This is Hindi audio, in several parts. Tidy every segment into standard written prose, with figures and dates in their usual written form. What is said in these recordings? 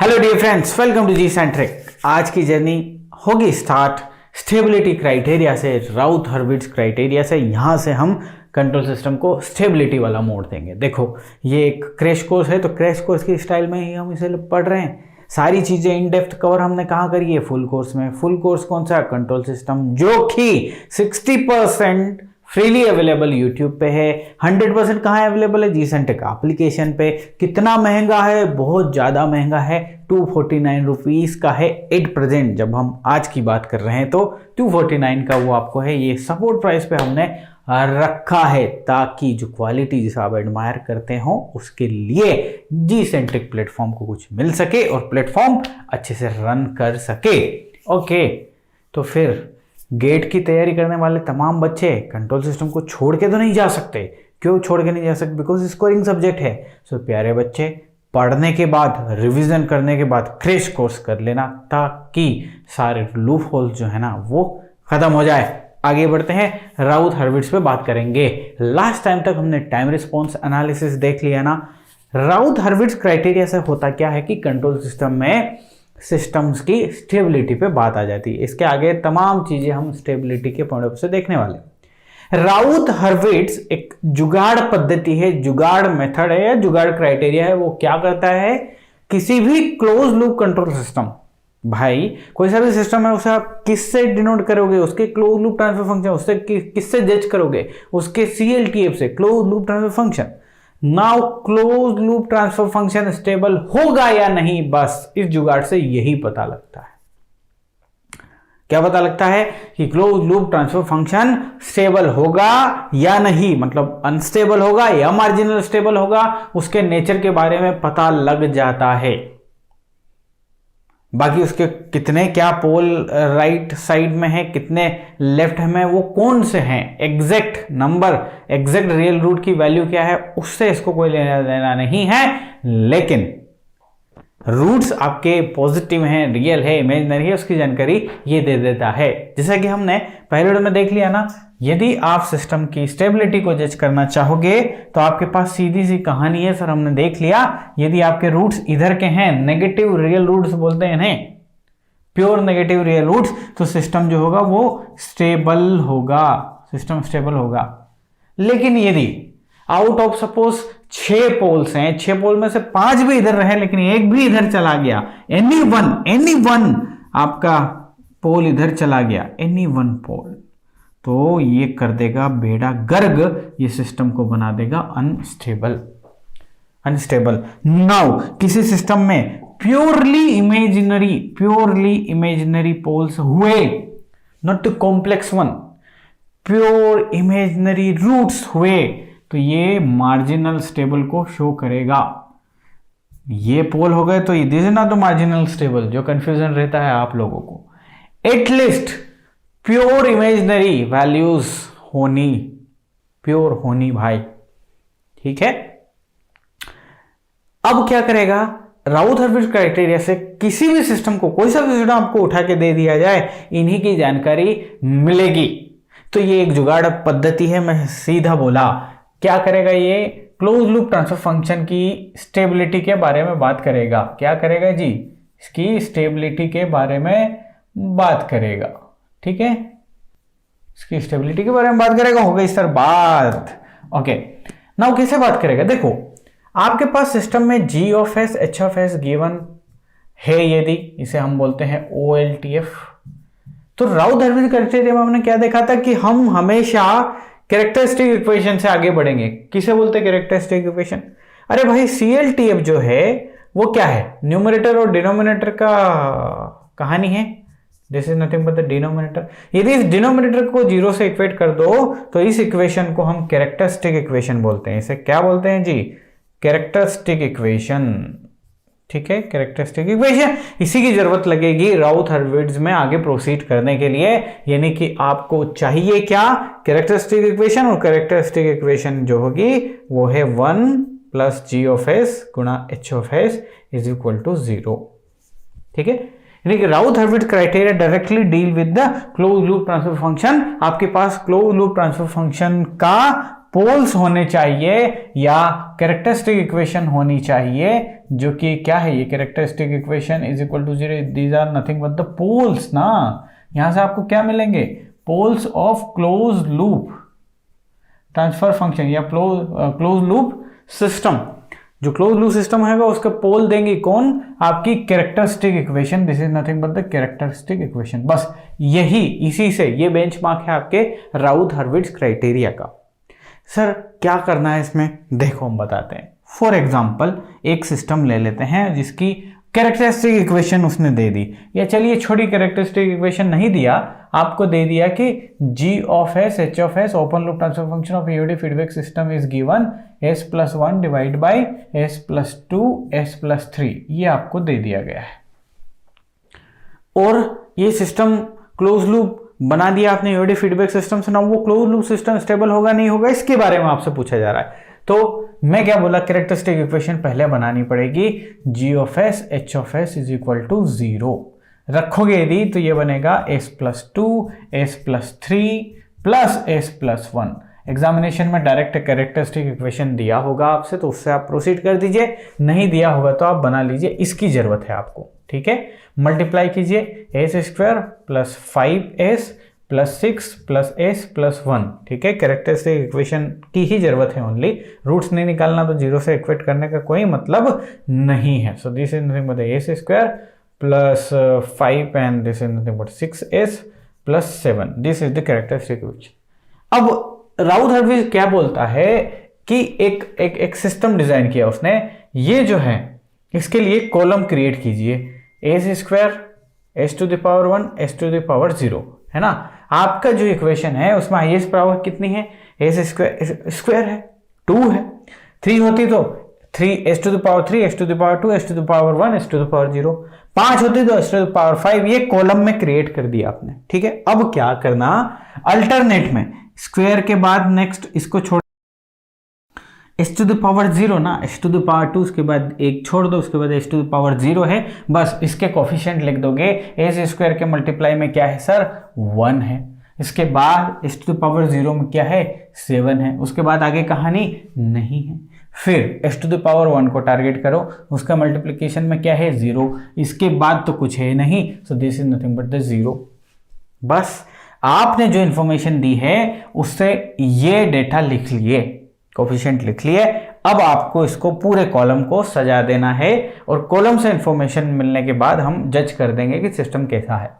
Hello dear friends, welcome to G centric. आज की जर्नी होगी स्टार्ट स्टेबिलिटी क्राइटेरिया से, राउथ हर्विट्ज क्राइटेरिया से। यहाँ से हम कंट्रोल सिस्टम को स्टेबिलिटी वाला मोड देंगे। देखो, ये एक क्रैश कोर्स है, तो क्रैश कोर्स की स्टाइल में ही हम इसे पढ़ रहे हैं। सारी चीज़ें इन डेप्थ कवर हमने कहाँ करी है? फुल कोर्स में। फुल कोर्स कौन सा? कंट्रोल सिस्टम, जो कि 60% फ्रीली अवेलेबल यूट्यूब पे है। 100% कहाँ अवेलेबल है? जी सेंट्रिक एप्लीकेशन पे। कितना महंगा है? बहुत ज़्यादा महंगा है। 249 रुपीज़ का है एट प्रेजेंट। जब हम आज की बात कर रहे हैं तो 249 का वो आपको है। ये सपोर्ट प्राइस पे हमने रखा है ताकि जो क्वालिटी जिसे आप एडमायर करते हो उसके लिए जी सेंट्रिक प्लेटफॉर्म को कुछ मिल सके और प्लेटफॉर्म अच्छे से रन कर सके। ओके, तो फिर गेट की तैयारी करने वाले तमाम बच्चे कंट्रोल सिस्टम को छोड़ के तो नहीं जा सकते। क्यों छोड़ के नहीं जा सकते? बिकॉज स्कोरिंग सब्जेक्ट है। सो प्यारे बच्चे, पढ़ने के बाद, रिवीजन करने के बाद क्रैश कोर्स कर लेना ताकि सारे लूप होल्स जो है ना वो खत्म हो जाए। आगे बढ़ते हैं, राउथ हर्विट्ज पे बात करेंगे। लास्ट टाइम तक हमने टाइम रिस्पॉन्स एनालिसिस देख लिया ना। राउथ हर्विट्ज क्राइटेरिया से होता क्या है कि कंट्रोल सिस्टम में सिस्टम्स की स्टेबिलिटी पे बात आ जाती है। इसके आगे तमाम चीजें हम स्टेबिलिटी के पॉइंट ऑफ से देखने वाले। राउथ हर्विट्ज एक जुगाड़ पद्धति है, जुगाड़ मेथड है या जुगाड़ क्राइटेरिया है। वो क्या करता है? किसी भी क्लोज लूप कंट्रोल सिस्टम, भाई कोई सा भी सिस्टम है, उसे आप किससे डिनोट करोगे? उसके क्लोज लूप ट्रांसफर फंक्शन। उससे किससे जज करोगे? उसके CLTF से, close loop transfer function. Now close loop transfer function stable होगा या नहीं, बस इस जुगाड़ से यही पता लगता है। क्या पता लगता है? कि close loop transfer function stable होगा या नहीं, मतलब अनस्टेबल होगा या मार्जिनल स्टेबल होगा, उसके नेचर के बारे में पता लग जाता है। बाकी उसके कितने क्या पोल राइट साइड में है, कितने लेफ्ट में, वो कौन से हैं, exact number, exact real root की वैल्यू क्या है, उससे इसको कोई लेना देना नहीं है। लेकिन रूट्स आपके पॉजिटिव हैं, रियल है, इमेजिनरी है, उसकी जानकारी ये दे देता है। जैसा कि हमने पहले वीडियो में देख लिया ना, यदि आप सिस्टम की स्टेबिलिटी को जज करना चाहोगे तो आपके पास सीधी सी कहानी है। सर हमने देख लिया, यदि आपके रूट्स इधर के हैं, नेगेटिव रियल रूट्स बोलते हैं इन्हें, प्योर नेगेटिव रियल रूट्स, तो सिस्टम जो होगा वो स्टेबल होगा, सिस्टम स्टेबल होगा। लेकिन यदि आउट ऑफ सपोज 6 पोल्स हैं, 6 पोल में से 5 भी इधर रहे लेकिन एक भी इधर चला गया, एनी वन आपका पोल इधर चला गया, एनी वन पोल, तो ये कर देगा बेड़ा गर्ग, ये सिस्टम को बना देगा अनस्टेबल। नाउ किसी सिस्टम में प्योरली इमेजिनरी पोल्स हुए, not the complex one, pure imaginary roots हुए, तो ये मार्जिनल स्टेबल को शो करेगा। ये पोल हो गए तो this is not the marginal stable, जो कंफ्यूजन रहता है आप लोगों को। एटलीस्ट प्योर इमेजिनरी वैल्यूज होनी, प्योर होनी भाई, ठीक है। अब क्या करेगा? राउथ हर्विट्ज क्राइटेरिया से किसी भी सिस्टम को, कोई सा भी सिस्टम आपको उठा के दे दिया जाए, इन्हीं की जानकारी मिलेगी। तो ये एक जुगाड़ पद्धति है, मैं सीधा बोला। क्या करेगा ये? क्लोज लूप ट्रांसफर फंक्शन की स्टेबिलिटी के बारे में बात करेगा। क्या करेगा जी? इसकी स्टेबिलिटी के बारे में बात करेगा, ठीक है, इसकी स्टेबिलिटी के बारे में बात करेगा। हो गई सर बात। ओके, नाउ कैसे बात करेगा? देखो, आपके पास सिस्टम में G of S, H of S given है, यदि इसे हम बोलते हैं OLTF, तो राउथ हर्विट्ज क्राइटेरिया में हमने क्या देखा था कि हम हमेशा कैरेक्टरिस्टिक इक्वेशन से आगे बढ़ेंगे। किसे बोलते हैं कैरेक्टरिस्टिक इक्वेशन? अरे भाई, CLTF जो है वो क्या है? न्यूमरेटर और डिनोमिनेटर का कहानी है। This is nothing but the denominator. यदि इस डिनोमिनेटर को 0 से इक्वेट कर दो तो इस इक्वेशन को हम कैरेक्टरिस्टिक इक्वेशन बोलते हैं। इसे क्या बोलते हैं जी? कैरेक्टरिस्टिक इक्वेशन, ठीक है, कैरेक्टरिस्टिक इक्वेशन। इसी की जरूरत लगेगी राउथ हर्विट्ज में आगे प्रोसीड करने के लिए। यानी कि आपको चाहिए क्या? कैरेक्टरिस्टिक इक्वेशन, और कैरेक्टरिस्टिक इक्वेशन जो होगी वो है 1 + G ऑफ S गुणा H of S is equal to 0, ठीक है। यानी कि Routh Hurwitz criteria directly deal with the close loop transfer function. आपके पास क्लोज लूप ट्रांसफर फंक्शन का पोल्स होने चाहिए या कैरेक्टरिस्टिक इक्वेशन होनी चाहिए, जो कि क्या है ये characteristic equation is equal to 0, these are nothing but the poles ना। यहां से आपको क्या मिलेंगे, poles of close loop transfer function या क्लोज लूप सिस्टम। जो क्लोज लूप सिस्टम है उसका पोल देंगे कौन, आपकी characteristic equation, this is nothing but the characteristic equation. बस यही, इसी से ये बेंचमार्क है आपके राउथ हर्विट्ज क्राइटेरिया का। सर क्या करना है इसमें, देखो हम बताते हैं। फॉर एग्जाम्पल एक सिस्टम ले लेते हैं जिसकी कैरेक्टरिस्टिक इक्वेशन उसने दे दी, या चलिए छोटी कैरेक्टरिस्टिक इक्वेशन नहीं दिया, आपको दे दिया कि g of s h of s open loop transfer function of AOD feedback system is given s+1 divide by s+2 s+3, ये आपको दे दिया गया है। और ये सिस्टम क्लोज लूप बना दिया आपने AOD फीडबैक सिस्टम से। ना वो क्लोज लूप सिस्टम स्टेबल होगा नहीं होगा, इसके बारे में आपसे पूछा जा रहा है। तो मैं क्या बोला, कैरेक्टरिस्टिक इक्वेशन पहले बनानी पड़ेगी, g of s h of s is equal to 0 रखोगे यदि तो ये बनेगा s+2 s+3 plus s+1। Examination में डायरेक्ट कैरेक्टरिस्टिक इक्वेशन दिया होगा आपसे तो उससे आप प्रोसीड कर दीजिए, नहीं दिया होगा तो आप बना लीजिए, इसकी जरूरत है आपको। ठीक है, मल्टीप्लाई कीजिए s² plus 5s plus 6 plus s plus 1। ठीक है, कैरेक्टरिस्टिक इक्वेशन की ही जरूरत है ओनली, रूट्स नहीं निकालना, तो 0 से इक्वेट करने का कोई मतलब नहीं है। So this is nothing but s² plus 5 and this is nothing but 6s plus 7, this is the characteristic equation. अब राउथ हर्विट्ज क्या बोलता है कि एक सिस्टम डिजाइन किया उसने, ये जो है इसके लिए कॉलम क्रिएट कीजिए, s² s⁻1 s⁻0 है ना। आपका जो इक्वेशन है उसमें हाईएस्ट पावर कितनी है, s² है, 2 है, 3 होती तो 3 s⁻3 s⁻2 s⁻1 s⁻0, 5 होती तो s⁻5, ये कॉलम में क्रिएट कर दिया आपने। ठीक है, अब क्या करना, अल्टरनेट में स्क्वायर के बाद नेक्स्ट इसको छोड़, s⁻0 ना, s⁻2 उसके बाद एक छोड़ दो, उसके बाद s⁻0 है, बस इसके कोफिशिएंट लिख दोगे। s² के मल्टीप्लाई में क्या है सर, 1 है, इसके बाद s⁻0 में क्या है, 7 है, उसके बाद आगे कहानी नहीं है। फिर s⁻1 को टारगेट करो, उसका मल्टीप्लिकेशन में क्या है, 0, इसके बाद तो कुछ है नहीं, so this is nothing but the 0। बस आपने जो इंफॉर्मेशन दी है उससे ये डेटा लिख लिए, कोफिशिएंट लिख लिए। अब आपको इसको पूरे कॉलम को सजा देना है और कॉलम से इंफॉर्मेशन मिलने के बाद हम जज कर देंगे कि सिस्टम कैसा है।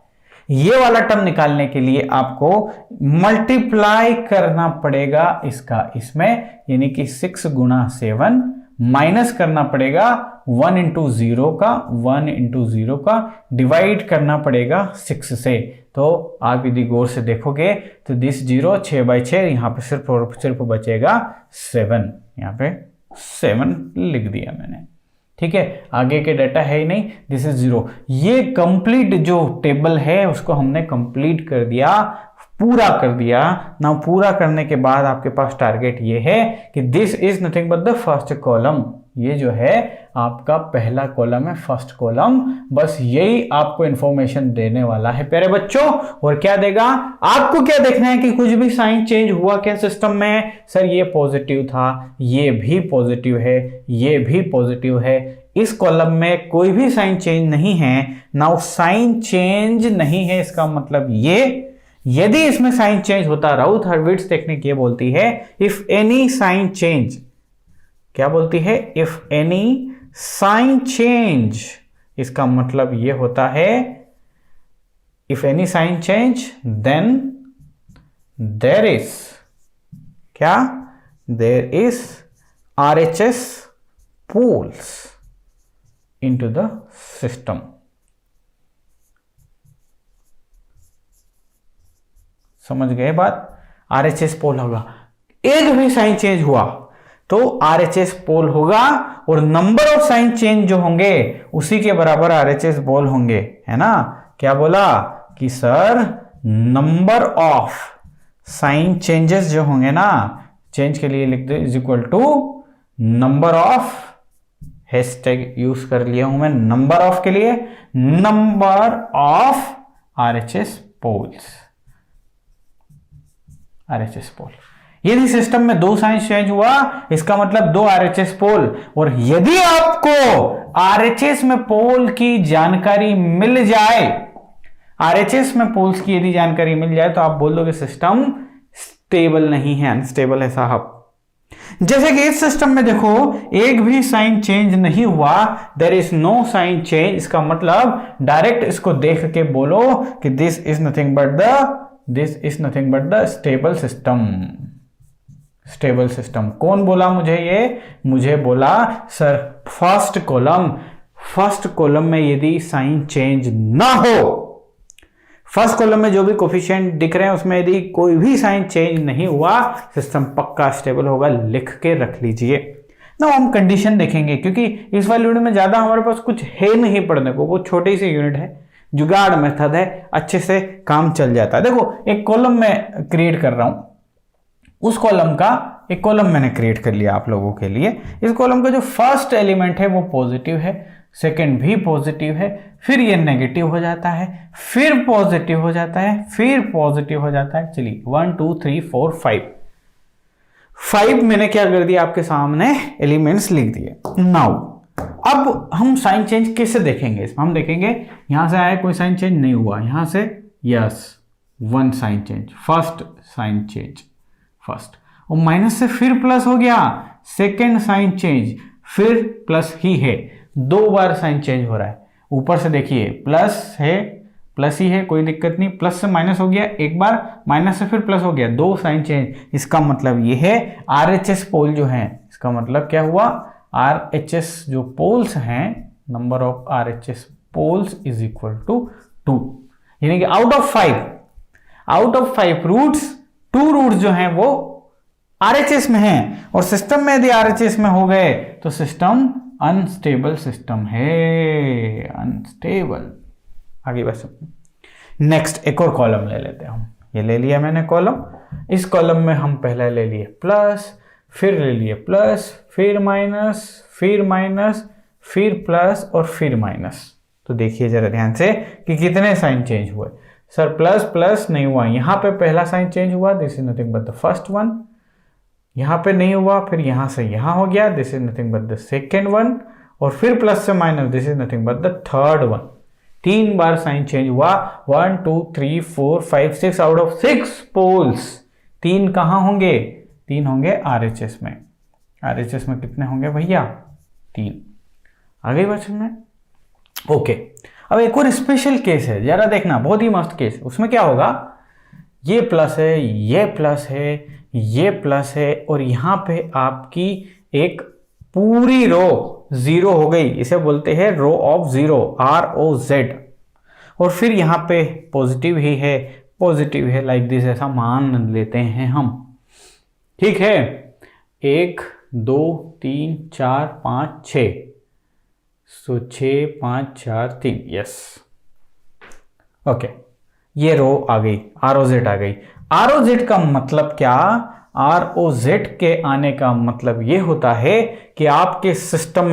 ये वाला टर्म निकालने के लिए आपको मल्टीप्लाई करना पड़ेगा इसका इसमें, यानी कि 6 गुणा 7 माइनस करना पड़ेगा 1 इंटू 0 का, 1 इंटू 0 का डिवाइड करना पड़ेगा 6 से। तो आप यदि गौर से देखोगे तो दिस 0 6/6, यहाँ पे सिर्फ बचेगा 7, यहाँ पे 7 लिख दिया मैंने। ठीक है, आगे के डाटा है ही नहीं, दिस इज 0। ये कंप्लीट जो टेबल है उसको हमने कंप्लीट कर दिया, पूरा कर दिया ना। पूरा करने के बाद आपके पास टारगेट ये है कि this is nothing but the first column, ये जो है आपका पहला कॉलम है, फर्स्ट कॉलम। बस यही आपको इंफॉर्मेशन देने वाला है प्यारे बच्चों। और क्या देगा आपको, क्या देखना है कि कुछ भी साइन चेंज हुआ क्या सिस्टम में, सर ये पॉजिटिव था, ये भी पॉजिटिव है, ये भी पॉजिटिव है, इस कॉलम में कोई भी साइन चेंज नहीं है। नाउ साइन चेंज नहीं है इसका मतलब ये, यदि इसमें साइन चेंज होता, राउथ हर्विट्ज टेक्निक ये बोलती है इफ एनी साइन चेंज, क्या बोलती है, इफ एनी साइन चेंज, इसका मतलब ये होता है if any sign change then there is क्या, there is RHS poles into the system। समझ गए बात, RHS पोल होगा, एक भी साइन चेंज हुआ तो RHS पोल होगा, और नंबर ऑफ साइन चेंज जो होंगे उसी के बराबर RHS पोल होंगे, है ना। क्या बोला कि sir number of sign changes जो होंगे ना, चेंज के लिए लिख दो is equal to number of, hashtag use कर लिया हूं मैं नंबर ऑफ के लिए, number of RHS poles, RHS pole. यदि सिस्टम में 2 साइन चेंज हुआ इसका मतलब 2 RHS पोल, और यदि आपको RHS में पोल की जानकारी मिल जाए, RHS में पोल्स की यदि जानकारी मिल जाए तो आप बोल दोगे सिस्टम स्टेबल नहीं है, अनस्टेबल है साहब। जैसे कि इस सिस्टम में देखो एक भी साइन चेंज नहीं हुआ, there is no sign change, इसका मतलब डायरेक्ट इसको देख के बोलो कि this is nothing but the stable system. Stable system कौन बोला मुझे ये? मुझे बोला सर फर्स्ट कॉलम में यदि साइन चेंज ना हो, फर्स्ट कॉलम में जो भी कोफिशिएंट दिख रहे हैं उसमें यदि कोई भी साइन चेंज नहीं हुआ, सिस्टम पक्का स्टेबल होगा, लिख के रख लीजिए ना। हम कंडीशन देखेंगे क्योंकि इस वाले यूनिट में ज्यादा हमारे पास कुछ है नहीं पढ़ने को, वो छोटी सी यूनिट है, जुगाड़ मेथड है, अच्छे से काम चल जाता है। देखो एक कॉलम मैं क्रिएट कर रहा हूं, उस कॉलम का एक कॉलम मैंने क्रिएट कर लिया आप लोगों के लिए। इस कॉलम का जो फर्स्ट एलिमेंट है वो पॉजिटिव है, सेकंड भी पॉजिटिव है, फिर ये नेगेटिव हो जाता है, फिर पॉजिटिव हो जाता है, फिर पॉजिटिव हो जाता है। चलिए 1 2 3 4 5 मैंने क्या कर दिया, आपके सामने एलिमेंट्स लिख दिए। नाउ अब हम साइन चेंज कैसे देखेंगे? इसमें हम देखेंगे यहां से आया कोई साइन चेंज नहीं हुआ, यहां से yes 1 sign change, first sign change first, और माइनस से फिर प्लस हो गया, सेकेंड साइन चेंज, फिर प्लस ही है, 2 बार साइन चेंज हो रहा है। ऊपर से देखिए प्लस है, प्लस ही है, कोई दिक्कत नहीं, प्लस से माइनस हो गया एक बार, माइनस से फिर प्लस हो गया, 2 साइन चेंज। इसका मतलब ये है RHS पोल जो है, इसका मतलब क्या हुआ, RHS जो पोल्स हैं, number of RHS poles is equal to 2, यानी कि आउट ऑफ 5 रूट्स 2 रूट्स जो हैं वो RHS में हैं, और सिस्टम में यदि RHS में हो गए तो सिस्टम अनस्टेबल सिस्टम है, अनस्टेबल। आगे बस नेक्स्ट एक और कॉलम ले लेते हैं हम, ये ले लिया मैंने कॉलम। इस कॉलम में हम पहले ले लिए प्लस, फिर ले लिए प्लस, फिर माइनस, फिर माइनस, फिर प्लस और फिर माइनस। तो देखिए जरा ध्यान से कि कितने साइन चेंज हुए। सर प्लस प्लस नहीं हुआ, यहां पे पहला साइन चेंज हुआ, this is nothing but the first one, यहां पे नहीं हुआ, फिर यहां से यहां हो गया, this is nothing but the second one, और फिर प्लस से minus, this is nothing but the third one. 3 बार साइन चेंज हुआ, 1 2 3 4 5 6 आउट ऑफ 6 पोल्स 3 कहां होंगे? 3 होंगे RHS में। RHS में कितने होंगे भैया? 3। आगे बच्चों में ओके। अब एक और स्पेशल केस है, जरा देखना, बहुत ही मस्त केस। उसमें क्या होगा, ये प्लस है, ये प्लस है, ये प्लस है, और यहां पे आपकी एक पूरी रो 0 हो गई, इसे बोलते हैं रो ऑफ 0, ROZ। और फिर यहां पे पॉजिटिव ही है, पॉजिटिव है, लाइक दिस, ऐसा मान लेते हैं हम, ठीक है। 1 2 3 4 5 6, सो 6 5 4 3, यस ओके। ये रो आ गई, ROZ आ गई। ROZ का मतलब क्या? ROZ के आने का मतलब ये होता है कि आपके सिस्टम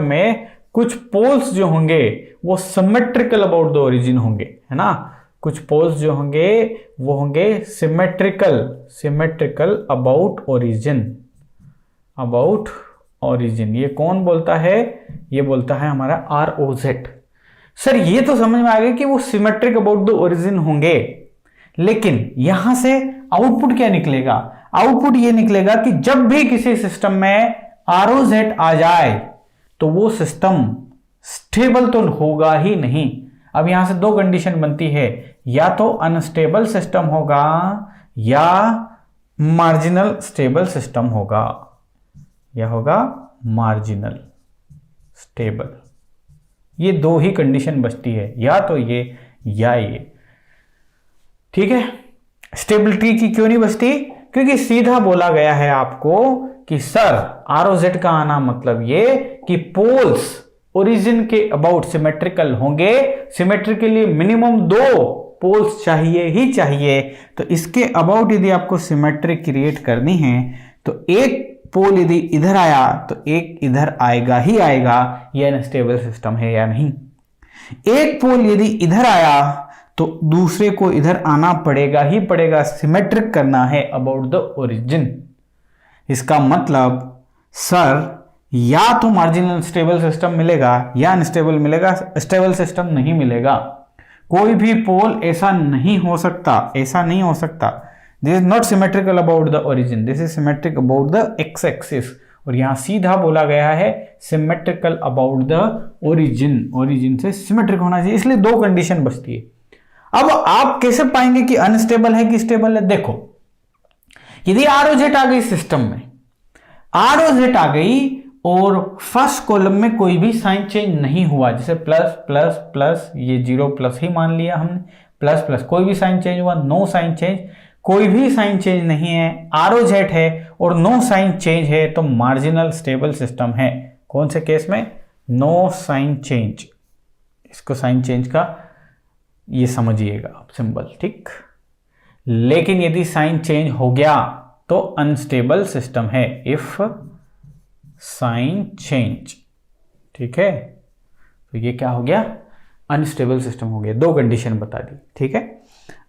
में कुछ पोल्स जो होंगे वो सिमेट्रिकल अबाउट द ओरिजिन होंगे, है ना। कुछ पोल्स जो होंगे वो होंगे सिमेट्रिकल अबाउट ओरिजिन। ये कौन बोलता है? ये बोलता है हमारा ROZ। सर ये तो समझ में आ गया कि वो सिमेट्रिक अबाउट द ओरिजिन होंगे, लेकिन यहां से आउटपुट क्या निकलेगा? आउटपुट ये निकलेगा कि जब भी किसी सिस्टम में ROZ आ जाए तो वो सिस्टम स्टेबल तो होगा ही नहीं। अब यहां से 2 कंडीशन बनती है, या तो अनस्टेबल सिस्टम होगा या मार्जिनल स्टेबल सिस्टम होगा, या होगा मार्जिनल स्टेबल। ये 2 ही कंडीशन बचती है, या तो ये या ये, ठीक है। स्टेबिलिटी की क्यों नहीं बचती? क्योंकि सीधा बोला गया है आपको कि सर ROZ का आना मतलब ये कि पोल्स ओरिजिन के अबाउट सिमेट्रिकल होंगे। सिमेट्रिक के लिए मिनिमम 2 पोल्स चाहिए ही चाहिए। तो इसके अबाउट यदि आपको सिमेट्री क्रिएट करनी है तो एक पोल यदि इधर आया तो एक इधर आएगा ही आएगा। ये अनस्टेबल सिस्टम है या नहीं? एक पोल यदि इधर आया तो दूसरे को इधर आना पड़ेगा ही पड़ेगा, सिमेट्रिक करना है अबाउट द ओरिजिन। इसका मतलब सर या तो मार्जिनल स्टेबल सिस्टम मिलेगा या अनस्टेबल मिलेगा, स्टेबल सिस्टम नहीं मिलेगा। कोई भी पोल ऐसा नहीं हो सकता, ऐसा नहीं हो सकता। This is not symmetrical about the origin, this is symmetric about the x axis. और यहां सीधा बोला गया है symmetrical about the origin, origin से सिमेट्रिक होना चाहिए, इसलिए दो कंडीशन बचती है। अब आप कैसे पाएंगे कि अनस्टेबल है कि स्टेबल है? देखो, यदि आरओजेड आ गई सिस्टम में, आरओजेड आ गई और फर्स्ट कॉलम में कोई भी साइन चेंज नहीं हुआ, जैसे प्लस प्लस प्लस, ये 0 प्लस ही मान लिया हमने, प्लस प्लस कोई भी साइन चेंज हुआ, नो साइन चेंज, कोई भी साइन चेंज नहीं है, आरओजेड है और नो साइन चेंज है, तो मार्जिनल स्टेबल सिस्टम है। कौन से केस में? No sign change. इसको साइन चेंज का ये समझिएगा आप सिंबल, ठीक। लेकिन यदि साइन चेंज हो गया तो अनस्टेबल सिस्टम है, इफ साइन चेंज, ठीक है। तो ये क्या हो गया? अनस्टेबल सिस्टम हो गया। दो कंडीशन बता दी, ठीक है।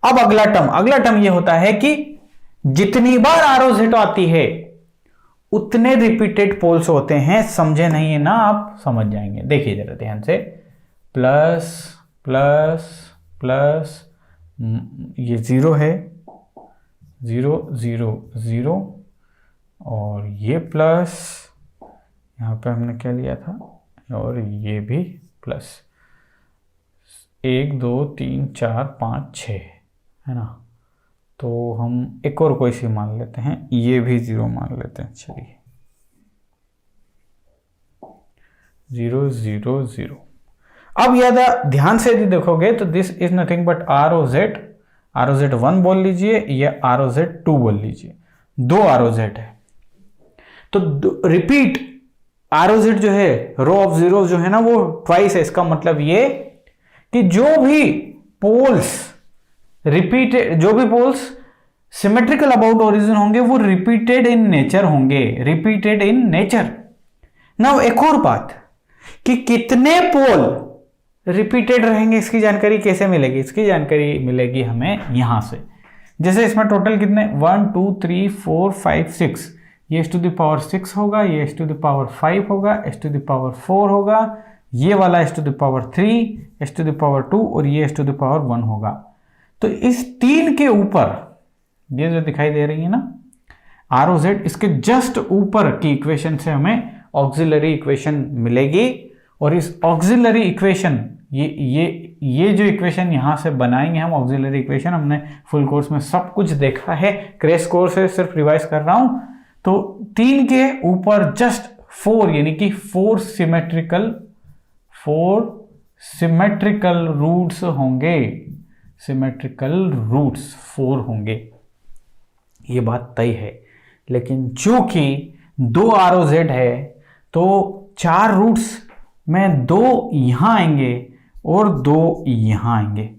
अब अगला टर्म ये होता है कि जितनी बार आरओजेड आती है उतने रिपीटेड पोल्स होते हैं। समझे नहीं है ना आप? समझ जाएंगे, देखिए जरा ध्यान से। प्लस प्लस प्लस, ये 0 है, 0 0 0, और ये प्लस, यहाँ पे हमने क्या लिया था, और ये भी प्लस, 1 2 3 4 5 6 है ना। तो हम एक और कोई सी मान लेते हैं, ये भी 0 मान लेते हैं। चलिए 0 0 0। अब याद ध्यान से यदि देखोगे तो दिस इज नथिंग बट आरओजेड, आरओजेड 1 बोल लीजिए या आरओजेड 2 बोल लीजिए, दो आरओजेड है। तो रिपीट आरओजेड जो है, रो ऑफ जीरो जो है ना, वो ट्वाइस है। इसका मतलब ये कि जो भी पोल्स रिपीटेड, जो भी पोल्स सिमेट्रिकल अबाउट ओरिजिन होंगे वो रिपीटेड इन नेचर होंगे, रिपीटेड इन नेचर। नाउ एक और बात कि कितने पोल रिपीटेड रहेंगे, इसकी जानकारी कैसे मिलेगी? इसकी जानकारी मिलेगी हमें यहां से। जैसे इसमें टोटल कितने, 1 2 3 4 5 6, ये s टू द पावर 6 होगा, ये s टू द पावर 5 होगा, s टू द पावर 4 होगा, ये वाला s to the power 3, s to the power 2 और ये s टू द पावर 1 होगा। तो इस 3 के ऊपर ये जो दिखाई दे रही है ना आरओजेड, इसके जस्ट ऊपर की इक्वेशन से हमें ऑक्सिलरी इक्वेशन मिलेगी। और इस ऑक्सिलरी इक्वेशन, ये जो इक्वेशन यहां से बनाएंगे हम, ऑक्सिलरी इक्वेशन हमने फुल कोर्स में सब कुछ देखा है, क्रैश कोर्स है, सिर्फ रिवाइज कर रहा हूं। तो 3 के ऊपर जस्ट 4 यानी कि 4 सिमेट्रिकल रूट्स होंगे, सिमेट्रिकल रूट्स 4 होंगे, ये बात तय है। लेकिन चूंकि 2 आरओजेड है तो 4 रूट्स में 2 यहां आएंगे और 2 यहां आएंगे।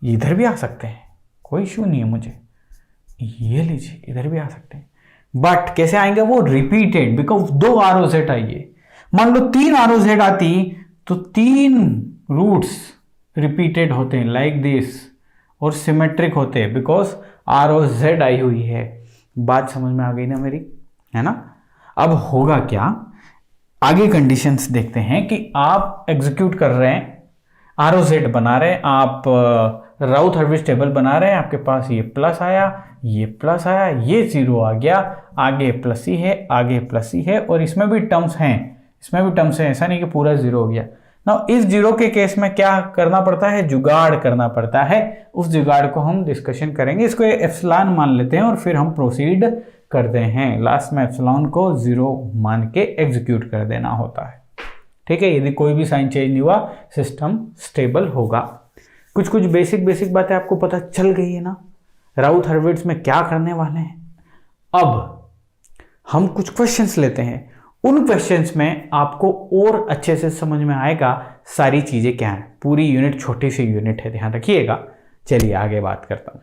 इधर भी आ सकते हैं, कोई इशू नहीं है मुझे, ये लीजिए इधर भी आ सकते हैं। बट कैसे आएंगे वो? रिपीटेड, बिकॉज 2 आरओजेड आइए। मान लो 3 आरओजेड आती तो 3 रूट्स रिपीटेड होते हैं लाइक दिस और सिमेट्रिक होते हैं बिकॉज आरओजेड आई हुई है। बात समझ में आ गई ना मेरी, है ना? अब होगा क्या, आगे कंडीशंस देखते हैं कि आप एग्जीक्यूट कर रहे हैं, आरओजेड बना रहे हैं, आप राउथ हर्विट्ज टेबल बना रहे हैं, आपके पास ये प्लस आया, ये प्लस आया, ये 0 आ गया, आगे प्लस ही है, आगे प्लस ही है, और इसमें भी टर्म्स हैं, इसमें भी टर्म्स हैं, ऐसा नहीं कि पूरा 0 हो गया ना। इस 0 के केस में क्या करना पड़ता है? जुगाड़ करना पड़ता है। उस जुगाड़ को हम डिस्कशन करेंगे। इसको एप्सिलॉन मान लेते हैं और फिर हम प्रोसीड करते हैं। लास्ट में एप्सिलॉन को 0 मान के एग्जीक्यूट कर देना होता है, ठीक है। यदि कोई भी साइन चेंज नहीं हुआ, सिस्टम स्टेबल होगा। कुछ बेसिक बातें आपको पता चल गई है ना, राउथ हर्विट्ज में क्या करने वाले हैं। अब हम कुछ क्वेश्चंस लेते हैं, उन क्वेश्चंस में आपको और अच्छे से समझ में आएगा सारी चीजें क्या हैं। पूरी यूनिट छोटी सी यूनिट है, ध्यान रखिएगा। चलिए आगे बात करता हूं।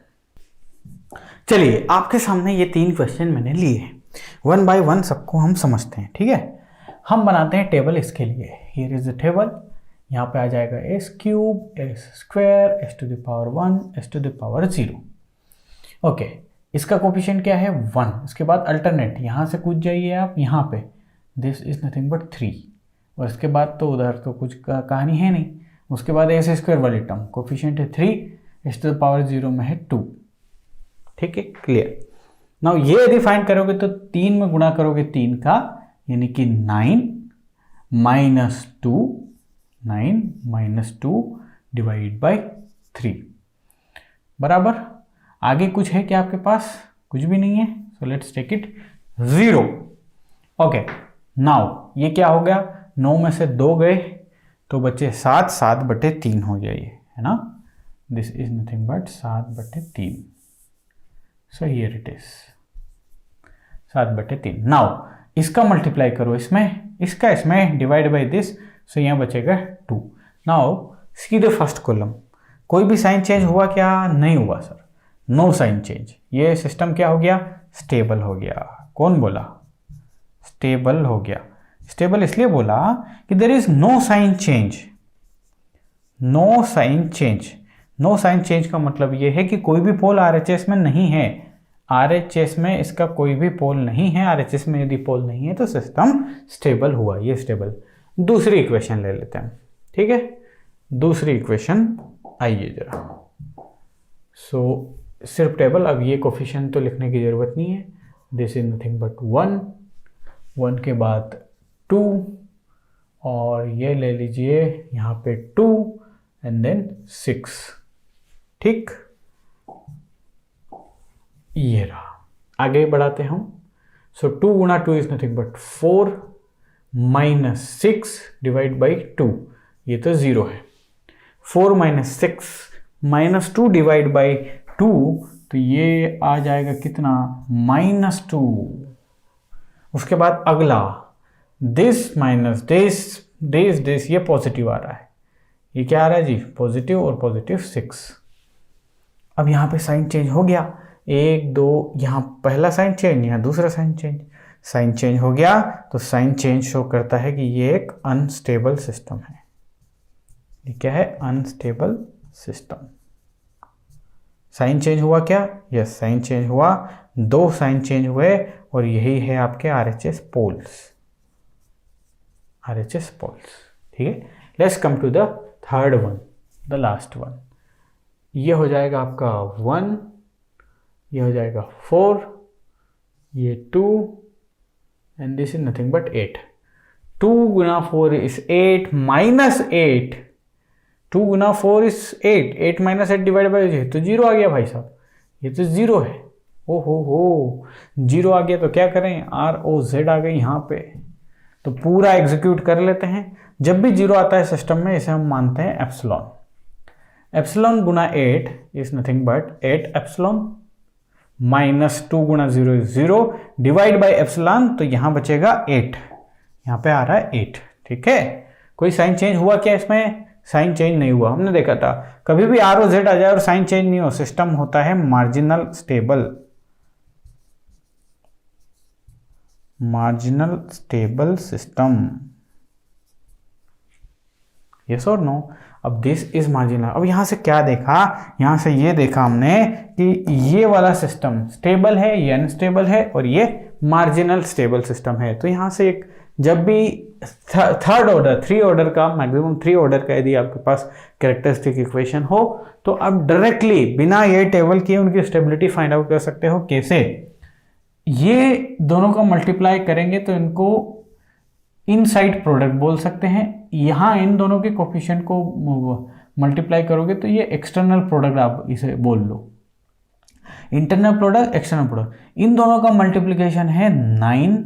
चलिए आपके सामने ये 3 क्वेश्चन मैंने लिए हैं, 1 बाय 1 सबको हम समझते हैं, ठीक है। हम बनाते हैं टेबल इसके लिए। हियर इज द टेबल, यहाँ पे आ जाएगा S cube S square S to the power 1 S to the power 0। Okay, इसका कोफिशिएंट क्या है 1। इसके बाद अल्टरनेट यहाँ से कूद जाइए आप यहाँ पे, दिस इज नथिंग बट 3, और इसके बाद तो उधर तो कुछ कहानी है नहीं। उसके बाद एस स्क्वायर वाली टर्म कोफिशिएंट है 3, एस टू द पावर 0 में है 2। ठीक है, क्लियर। नाउ ये यदि फाइंड करोगे तो 3 में गुणा करोगे 3 का, यानी कि 9 माइनस 2 डिवाइड बाई 3 बराबर। आगे कुछ है क्या आपके पास? कुछ भी नहीं है, so let's take it 0। Okay, now ये क्या हो गया, 9 में से 2 गए तो बचे 7, 7/3 हो गया ये, है ना। This is nothing but 7/3। So here it is 7/3। Now इसका मल्टीप्लाई करो इसमें, इसका इसमें, डिवाइड बाई दिस, सो यहाँ बचेगा 2। नाउ सीधे फर्स्ट कॉलम, कोई भी साइन चेंज हुआ क्या? नहीं हुआ सर, नो साइन चेंज। ये सिस्टम क्या हो गया? स्टेबल हो गया। कौन बोला? स्टेबल हो गया। स्टेबल इसलिए बोला कि there is no sign change. No sign change, no sign change का मतलब ये है कि कोई भी पोल आरएचएस में नहीं है। आरएचएस में इसका कोई भी पोल नहीं है। आरएचएस में यदि पोल नहीं है तो सिस्टम स्टेबल हुआ, ये स्टेबल। दूसरी इक्वेशन ले लेते हैं, ठीक है। दूसरी इक्वेशन आइए जरा। सो सिर्फ टेबल, अब ये कोफिशिएंट तो लिखने की ज़रूरत नहीं है। दिस इज नथिंग बट 1 के बाद 2, और ये ले लीजिए यहाँ पे 2 एंड देन 6। ठीक, ये रहा। आगे बढ़ाते हैं हम। सो 2 गुणा 2 is nothing but 4 minus 6 divide by 2, ये तो 0 है। 4 माइनस 6 माइनस 2 डिवाइड बाई 2, तो ये आ जाएगा कितना? -2। उसके बाद अगला दिस माइनस दिस, ये पॉजिटिव आ रहा है। ये क्या आ रहा है जी? पॉजिटिव और पॉजिटिव 6। अब यहाँ पे साइन चेंज हो गया, 1 2, यहाँ पहला साइन चेंज, यहाँ दूसरा साइन चेंज। साइन चेंज हो गया तो साइन चेंज शो करता है कि ये एक अनस्टेबल सिस्टम है। ये क्या है? Unstable system. साइन चेंज हुआ क्या? यस, साइन चेंज हुआ। 2 साइन चेंज हुए, और यही है आपके आरएचएस पोल्स। आरएचएस पोल्स, ठीक है। Let's come to the third one, the last one. ये हो जाएगा आपका 1, ये हो जाएगा 4, ये 2, and this is nothing but 8। 2 Guna 4 is 8 minus 8। 2 Guna 4 is 8, 8 minus 8 divide by, तो 0 आ गया भाई साहब। ये तो 0 है। ओ हो 0 आ गया तो क्या करें? ROZ आ गई यहाँ पे, तो पूरा एग्जीक्यूट कर लेते हैं। जब भी 0 आता है सिस्टम में, इसे हम मानते हैं epsilon. Epsilon Guna 8 is nothing but 8 epsilon, minus 2 Guna 0 is 0, divide by epsilon, तो यहाँ बचेगा 8। यहाँ पे आ रहा है 8, ठीक है। कोई साइन चेंज हुआ क्या इसमें? साइन चेंज नहीं हुआ। हमने देखा था कभी भी ROZ आ जाए और साइन चेंज नहीं हो, सिस्टम होता है marginal stable. Marginal stable system, yes और नो। अब दिस इज मार्जिनल। अब यहां से क्या देखा? यहां से ये देखा हमने कि ये वाला सिस्टम स्टेबल है, ये अनस्टेबल है, और ये मार्जिनल स्टेबल सिस्टम है। तो यहां से एक, जब भी थर्ड ऑर्डर, 3 ऑर्डर का, मैक्सिमम 3 ऑर्डर का यदि आपके पास कैरेक्टरिस्टिक इक्वेशन हो, तो आप डायरेक्टली बिना ये टेबल किए उनकी स्टेबिलिटी फाइंड आउट कर सकते हो। कैसे? ये दोनों का मल्टीप्लाई करेंगे तो इनको इनसाइड प्रोडक्ट बोल सकते हैं। यहाँ इन दोनों के कोफिशिएंट को मल्टीप्लाई करोगे तो ये एक्सटर्नल प्रोडक्ट आप इसे बोल लो। इंटरनल प्रोडक्ट, एक्सटर्नल प्रोडक्ट, इन दोनों का मल्टीप्लिकेशन है 9,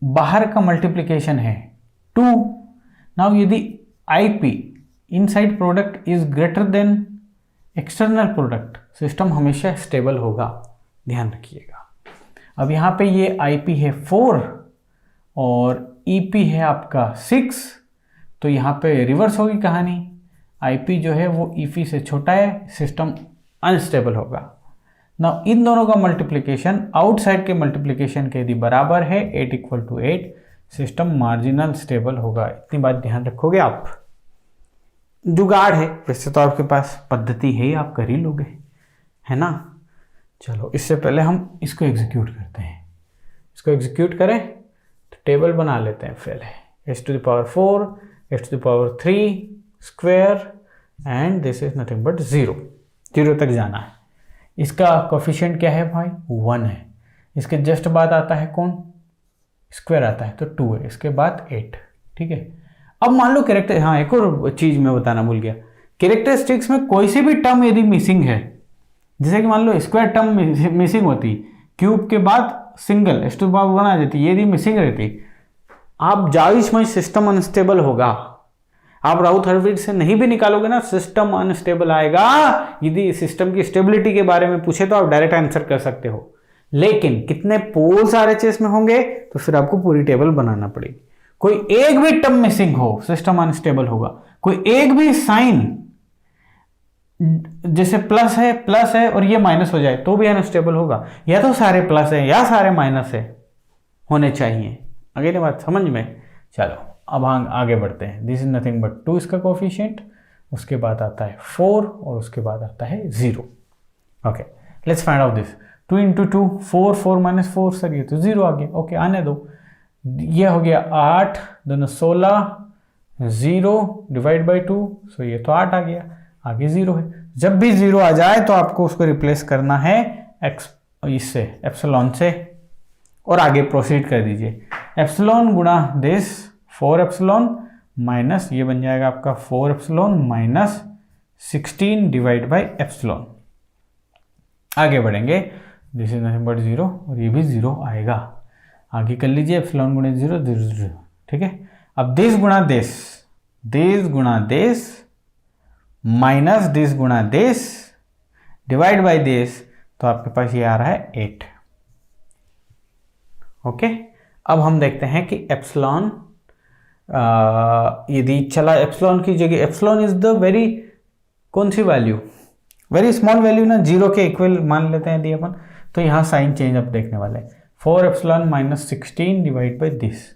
बाहर का मल्टीप्लिकेशन है 2। नाउ यदि IP inside product is greater than external product, system हमेशा स्टेबल होगा, ध्यान रखिएगा। अब यहाँ पे ये IP है 4 और EP है आपका 6, तो यहाँ पे रिवर्स होगी कहानी। IP जो है वो EP से छोटा है, सिस्टम अनस्टेबल होगा। ना इन दोनों का मल्टीप्लिकेशन आउटसाइड के मल्टीप्लिकेशन के यदि बराबर है, 8 = 8, सिस्टम मार्जिनल स्टेबल होगा। इतनी बात ध्यान रखोगे आप। जुगाड़ है, वैसे तो आपके पास पद्धति है ही, आप कर ही लोगे, है ना। चलो इससे पहले हम इसको एग्जीक्यूट करते हैं। इसको एग्जीक्यूट करें तो टेबल बना लेते हैं पहले। x to the power 4, x to the power 3 square and this is nothing but 0 तक जाना है। इसका कोफिशिएंट क्या है भाई, 1 है। इसके जस्ट बाद आता है कौन, स्क्वायर आता है तो 2 है, इसके बाद 8, ठीक है। अब मान लो कैरेक्टर, हाँ एक और चीज मैं बताना भूल गया, कैरेक्टरिस्टिक्स में कोई सी भी टर्म यदि मिसिंग है, जैसे कि मान लो स्क्वायर टर्म मिसिंग होती, क्यूब के बाद single x to the power 1 आ जाती, यदि मिसिंग रहती, आप जाविश में सिस्टम अनस्टेबल होगा। आप राउथ हर्विट्ज से नहीं भी निकालोगे ना, सिस्टम अनस्टेबल आएगा। यदि सिस्टम की स्टेबिलिटी के बारे में पूछे तो आप डायरेक्ट आंसर कर सकते हो, लेकिन कितने पोल्स आरएचएस में होंगे तो फिर आपको पूरी टेबल बनाना पड़ेगी। कोई एक भी टर्म मिसिंग हो, सिस्टम अनस्टेबल होगा। कोई एक भी साइन, जैसे प्लस है और ये माइनस हो जाए तो भी अनस्टेबल होगा। या तो सारे प्लस है या सारे माइनस है होने चाहिए। अगली बात समझ में। चलो अब हम आगे बढ़ते हैं। दिस इज नथिंग बट 2 इसका कोफिशिएंट, उसके बाद आता है 4 और उसके बाद आता है 0। Okay let's find out this. 2 into 2 4, 4 minus 4 sir ये तो 0 आ गया। ओके आने दो, ये हो गया 8 दोनों 16, 0 डिवाइड बाई 2, सो ये तो 8 आ गया, आगे 0 है। जब भी 0 आ जाए तो आपको उसको रिप्लेस करना है इससे, एप्सिलॉन से, और आगे प्रोसीड कर दीजिए। एप्सिलॉन गुणा दिस 4 एप्सिलॉन माइनस ये बन जाएगा आपका 4 epsilon minus 16 divide by epsilon. आगे बढ़ेंगे, दिस इज नथिंग बट 0 और ये भी 0 आएगा। आगे कर लीजिए, एप्सिलॉन गुणा 0 0, ठीक है। अब दिस गुणा दिस माइनस दिस गुणा दिस डिवाइड बाई दिस, तो आपके पास ये आ रहा है 8। ओके अब हम देखते हैं कि एप्सिलॉन यदि चला एप्सिलॉन की जगह, एप्सिलॉन इज द वेरी कौन सी वैल्यू, वेरी स्मॉल वैल्यू ना, 0 के इक्वल मान लेते हैं यदि अपन, तो यहाँ साइन चेंज अब देखने वाले हैं। 4 epsilon minus 16 divide by this,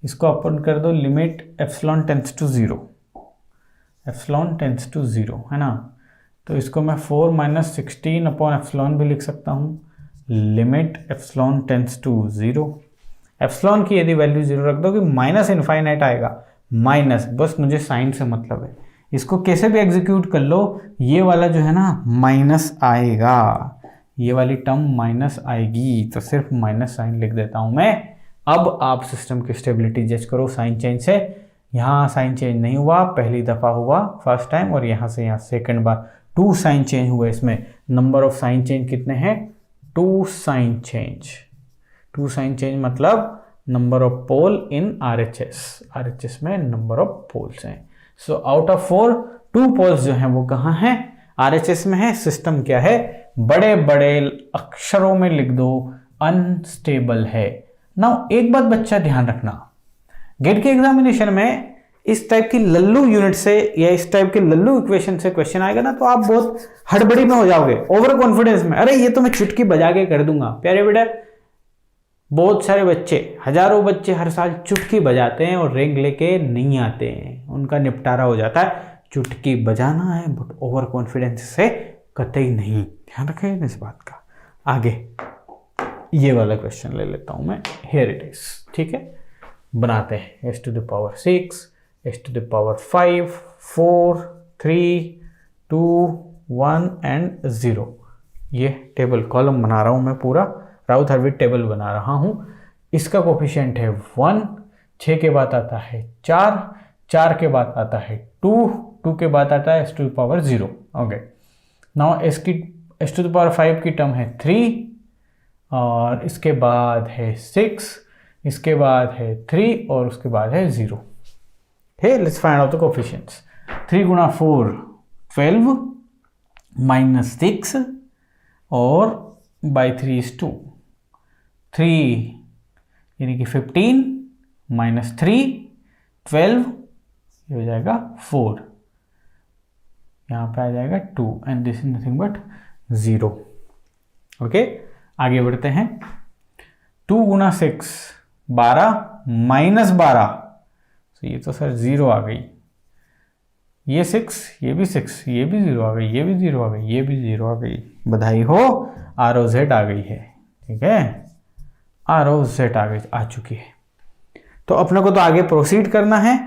इसको अपन कर दो limit epsilon tends to 0, epsilon tends to 0 है ना। तो इसको मैं 4 माइनस 16 अपॉन एप्सिलॉन भी लिख सकता हूँ, limit epsilon tends to 0। Epsilon की यदि वैल्यू 0 रख दो कि माइनस इनफाइनाइट आएगा, माइनस, बस मुझे साइन से मतलब है। इसको कैसे भी एग्जीक्यूट कर लो, ये वाला जो है ना माइनस आएगा, ये वाली टर्म माइनस आएगी, तो सिर्फ माइनस साइन लिख देता हूं मैं। अब आप सिस्टम की स्टेबिलिटी जज करो साइन चेंज से। यहाँ साइन चेंज नहीं हुआ, पहली दफ़ा हुआ फर्स्ट टाइम, और यहाँ से यहाँ सेकंड बार 2 साइन चेंज हुए। इसमें नंबर ऑफ साइन चेंज कितने हैं, 2 साइन चेंज। 2 साइन चेंज मतलब number of pole in RHS में नंबर ऑफ पोल्स हैं। सो आउट ऑफ 4 2 पोल्स जो हैं वो कहाँ हैं, आरएचएस में है। सिस्टम क्या है, बड़े बड़े अक्षरों में लिख दो, अनस्टेबल है। नाउ एक बात बच्चा ध्यान रखना, गेट के एग्जामिनेशन में इस टाइप की लल्लू यूनिट से या इस टाइप के लल्लू इक्वेशन से क्वेश्चन आएगा ना, तो आप बहुत हड़बड़ी में हो जाओगे, ओवर कॉन्फिडेंस में, अरे ये तो मैं चुटकी बजा के कर दूंगा। प्यारे बेटा, बहुत सारे बच्चे, हजारों बच्चे हर साल चुटकी बजाते हैं और रैंक लेके नहीं आते हैं, उनका निपटारा हो जाता है। चुटकी बजाना है बट ओवर कॉन्फिडेंस से कतई नहीं, ध्यान रखें इस बात का। आगे ये वाला क्वेश्चन ले लेता हूं मैं, हियर इट इज, ठीक है। बनाते हैं x to the power 6, x to the power 5, 4, 3, 2, 1 and 0। ये टेबल कॉलम बना रहा हूं मैं, पूरा राउथ हर्विट्ज टेबल बना रहा हूं। इसका कोफिशिएंट है 1, 6 के बाद आता है 4, 4 के बाद आता है 2, 2 के बाद आता है x to the power 0। Okay now x to the power 5 की टर्म है 3, और इसके बाद है 6, इसके बाद है 3 और उसके बाद है 0। Hey let's find out the coefficients. 3 गुणा 4 12 माइनस 6 और बाई 3 is 2, 3 यानी कि 15 माइनस 3 12, ये हो जाएगा 4, यहाँ पे आ जाएगा 2 and this is nothing but 0। Okay आगे बढ़ते हैं। 2 गुणा 6 12 माइनस 12, तो ये तो सर 0 आ गई। ये 6, ये भी 6, ये भी 0 आ गई, ये भी 0 आ गई, ये भी 0 आ गई। बधाई हो, ROZ आ गई है। ठीक है, ROZ आ चुकी है। तो अपने को तो आगे प्रोसीड करना है।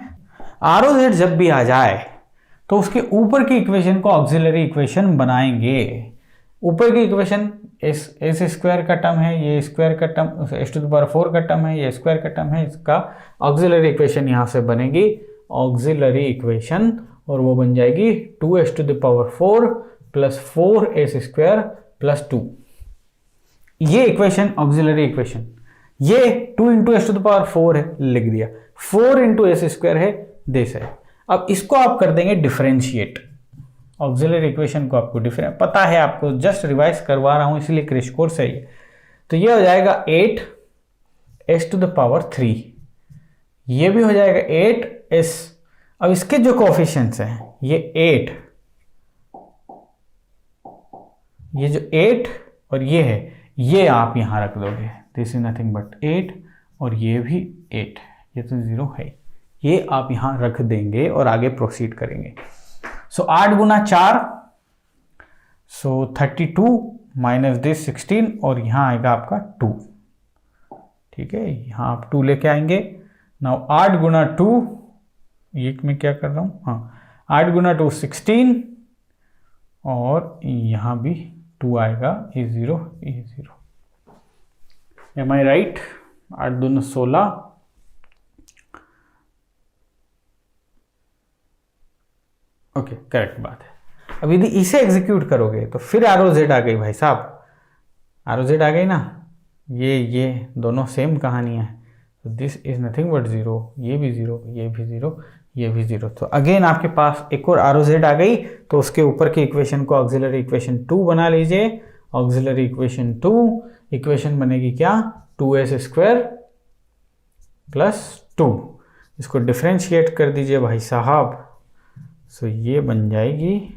ROZ जब भी आ जाए तो उसके ऊपर की इक्वेशन को ऑक्सिलरी इक्वेशन बनाएंगे। ऊपर की इक्वेशन एस स्क्वायर का टर्म है, ये स्क्वायर का टर्म s⁴ का टर्म है, ये स्क्वायर का टर्म है, इसका ऑक्सिलरी इक्वेशन यहाँ से बनेगी ऑक्सिलरी इक्वेशन, और वो बन जाएगी 2s⁴ प्लस 4s² प्लस 2। ये इक्वेशन ऑक्सिलरी इक्वेशन, ये 2 × s⁴ है, लिख दिया, 4 × s² है, दिस है। अब इसको आप कर देंगे डिफरेंशिएट, ऑक्सिलरी इक्वेशन को आपको डिफरेंट पता है, आपको जस्ट रिवाइज करवा रहा हूं इसलिए क्रैश कोर्स है ये। तो ये हो जाएगा 8s⁴, ये भी हो जाएगा 8s। अब इसके जो कोएफिशिएंट्स हैं, ये 8, ये जो 8 और ये है, ये आप यहां रख दोगे, दिस इज नथिंग बट 8, और ये भी 8, ये तो 0 है, ये आप यहां रख देंगे और आगे प्रोसीड करेंगे। सो 8 × 4, सो 32 माइनस दिस 16, और यहां आएगा आपका 2। ठीक है, यहां आप 2 लेके आएंगे। नाउ 8 × 2, ये मैं क्या कर रहा हूं, हाँ 8 × 2 16, और यहां भी 2 आएगा, ये 0, ये 0। एम आई राइट? 8 दूनी 16, ओके, करेक्ट बात है। अब यदि इसे एग्जीक्यूट करोगे तो फिर ROZ आ गई भाई साहब, ROZ आ गई ना, ये दोनों सेम कहानियां हैं। तो दिस इज नथिंग बट 0, ये भी 0, ये भी 0, ये भी 0। तो अगेन आपके पास एक और ROZ आ गई, तो उसके ऊपर की इक्वेशन को ऑक्सिलरी इक्वेशन 2 बना लीजिए। ऑक्सिलरी इक्वेशन 2, इक्वेशन बनेगी क्या, 2s² प्लस 2। इसको डिफरेंशिएट कर दीजिए भाई साहब। सो ये बन जाएगी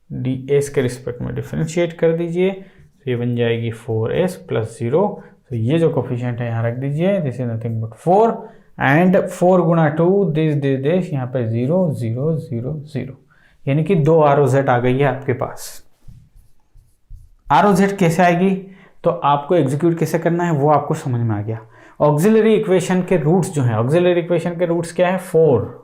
ds के रिस्पेक्ट में डिफरेंशिएट कर दीजिए, तो ये बन जाएगी 4s प्लस 0। तो ये जो कोफिशिएंट है यहाँ रख दीजिए, this is nothing but 4, and 4 × 2 this यहाँ पे 0 0 0 0, यानी कि 2 ROZ आ गई है आपके पास। ROZ कैसे आएगी, तो आपको एग्जीक्यूट कैसे करना है वो आपको समझ में आ गया। ऑक्सिलरी इक्वेशन के रूट्स जो हैं, ऑक्सिलरी इक्वेशन के रूट्स क्या है, 4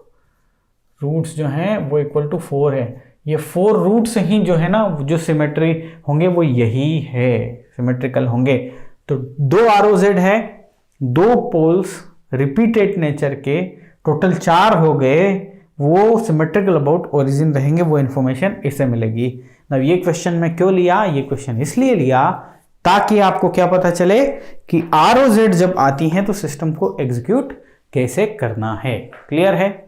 रूट्स जो हैं वो इक्वल टू 4 है। ये 4 रूट्स ही जो है ना, जो सिमेट्री होंगे वो यही है, सिमेट्रिकल होंगे। तो 2 ROZ है, 2 पोल्स रिपीटेड नेचर के, टोटल 4 हो गए, वो सिमेट्रिकल अबाउट ओरिजिन रहेंगे, वो इन्फॉर्मेशन इससे मिलेगी। अब ये क्वेश्चन में क्यों लिया, ये क्वेश्चन इसलिए लिया ताकि आपको क्या पता चले कि ROZ जब आती हैं तो सिस्टम को एग्जीक्यूट कैसे करना है। क्लियर है?